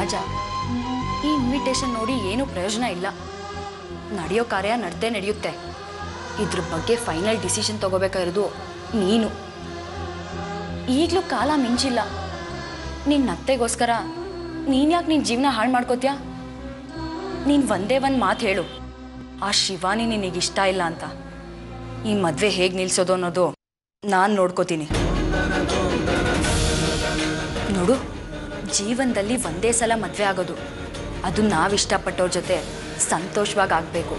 ರಾಜ, ಈ ಇನ್ವಿಟೇಷನ್ ನೋಡಿ ಏನೂ ಪ್ರಯೋಜನ ಇಲ್ಲ. ನಡೆಯೋ ಕಾರ್ಯ ನಡೆಯುತ್ತೆ. ಇದ್ರ ಬಗ್ಗೆ ಫೈನಲ್ ಡಿಸಿಷನ್ ತಗೋಬೇಕಾಗಿರೋದು ನೀನು. ಈಗಲೂ ಕಾಲ ಮಿಂಚಿಲ್ಲ. ನಿನ್ನ ಅತ್ತೆಗೋಸ್ಕರ ನೀನು ಯಾಕೆ ನಿನ್ನ ಜೀವನ ಹಾಳು ಮಾಡ್ಕೋತೀಯ? ನೀನು ಒಂದೇ ಒಂದು ಮಾತು ಹೇಳು, ಆ ಶಿವಾನಿ ನಿನಗಿಷ್ಟ ಇಲ್ಲ ಅಂತ. ಈ ಮದುವೆ ಹೇಗೆ ನಿಲ್ಲಿಸೋದು ಅನ್ನೋದು ನಾನು ನೋಡ್ಕೋತೀನಿ. ನೋಡು, ಜೀವನದಲ್ಲಿ ಒಂದೇ ಸಲ ಮದುವೆ ಆಗೋದು, ಅದು ನಾವು ಇಷ್ಟಪಟ್ಟವ್ರ ಜೊತೆ ಸಂತೋಷವಾಗಿ ಆಗಬೇಕು.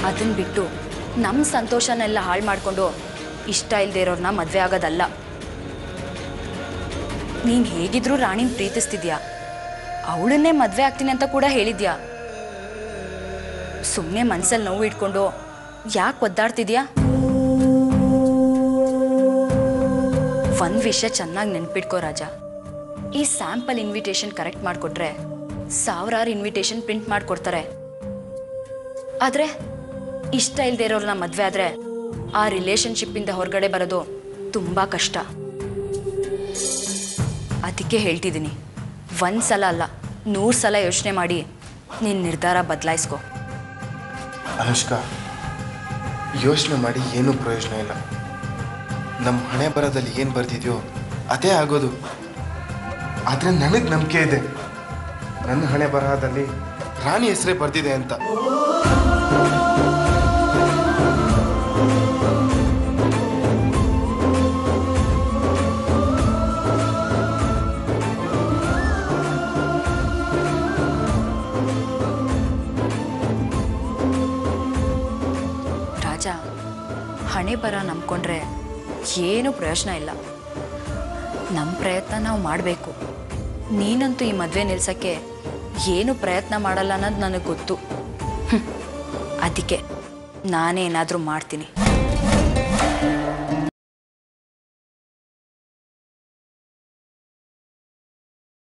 ಅದನ್ನು ಬಿಟ್ಟು ನಮ್ಮ ಸಂತೋಷನೆಲ್ಲ ಹಾಳು ಮಾಡಿಕೊಂಡು ಇಷ್ಟ ಇಲ್ಲದೆ ಇರೋರನ್ನ ಮದುವೆ ಆಗೋದಲ್ಲ. ನೀನು ಹೇಗಿದ್ರೂ ರಾಣಿನ ಪ್ರೀತಿಸ್ತಿದ್ಯಾ, ಅವಳನ್ನೇ ಮದುವೆ ಆಗ್ತೀನಿ ಅಂತ ಕೂಡ ಹೇಳಿದ್ಯಾ. ಸುಮ್ಮನೆ ಮನಸ್ಸಲ್ಲಿ ನೋವು ಇಟ್ಕೊಂಡು ಯಾಕೆ ಒದ್ದಾಡ್ತಿದ್ಯಾ? ಒಂದು ವಿಷಯ ಚೆನ್ನಾಗಿ ನೆನ್ಪಿಟ್ಕೋ ರಾಜ, ಈ ಸ್ಯಾಂಪಲ್ ಇನ್ವಿಟೇಷನ್ ಕರೆಕ್ಟ್ ಮಾಡಿಕೊಟ್ರೆ 1000 ಇನ್ವಿಟೇಷನ್ ಪ್ರಿಂಟ್ ಮಾಡಿಕೊಡ್ತಾರೆ. ಆದರೆ ಇಷ್ಟ ಇಲ್ಲದೆ ಇರೋರನ್ನ ಮದುವೆ ಆದರೆ ಆ ರಿಲೇಷನ್ಶಿಪ್ಪಿಂದ ಹೊರಗಡೆ ಬರೋದು ತುಂಬ ಕಷ್ಟ. ಅದಕ್ಕೆ ಹೇಳ್ತಿದ್ದೀನಿ, 1 ಸಲ ಅಲ್ಲ 100 ಸಲ ಯೋಚನೆ ಮಾಡಿ ನಿನ್ನ ನಿರ್ಧಾರ ಬದಲಾಯಿಸ್ಕೊ. ಅನುಷ್ಕಾ, ಯೋಚನೆ ಮಾಡಿ ಏನೂ ಪ್ರಯೋಜನ ಇಲ್ಲ. ನಮ್ಮ ಹಣೆ ಬರದಲ್ಲಿ ಏನು ಬರ್ತಿದೆಯೋ ಅದೇ ಆಗೋದು. ಆದರೆ ನನಗೆ ನಂಬಿಕೆ ಇದೆ, ನನ್ನ ಹಣೆ ಬರಹದಲ್ಲಿ ರಾಣಿ ಹೆಸರೇ ಬರ್ತಿದೆ ಅಂತ. ರಾಜ, ಹಣೆ ಬರ ನಂಬ್ಕೊಂಡ್ರೆ ಏನೂ ಪ್ರಯೋಜನ ಇಲ್ಲ. ನಮ್ಮ ಪ್ರಯತ್ನ ನಾವು ಮಾಡಬೇಕು. ನೀನಂತೂ ಈ ಮದುವೆ ನಿಲ್ಸೋಕ್ಕೆ ಏನು ಪ್ರಯತ್ನ ಮಾಡಲ್ಲ ಅನ್ನೋದು ನನಗೆ ಗೊತ್ತು. ಅದಕ್ಕೆ ನಾನೇ ಏನಾದರೂ ಮಾಡ್ತೀನಿ.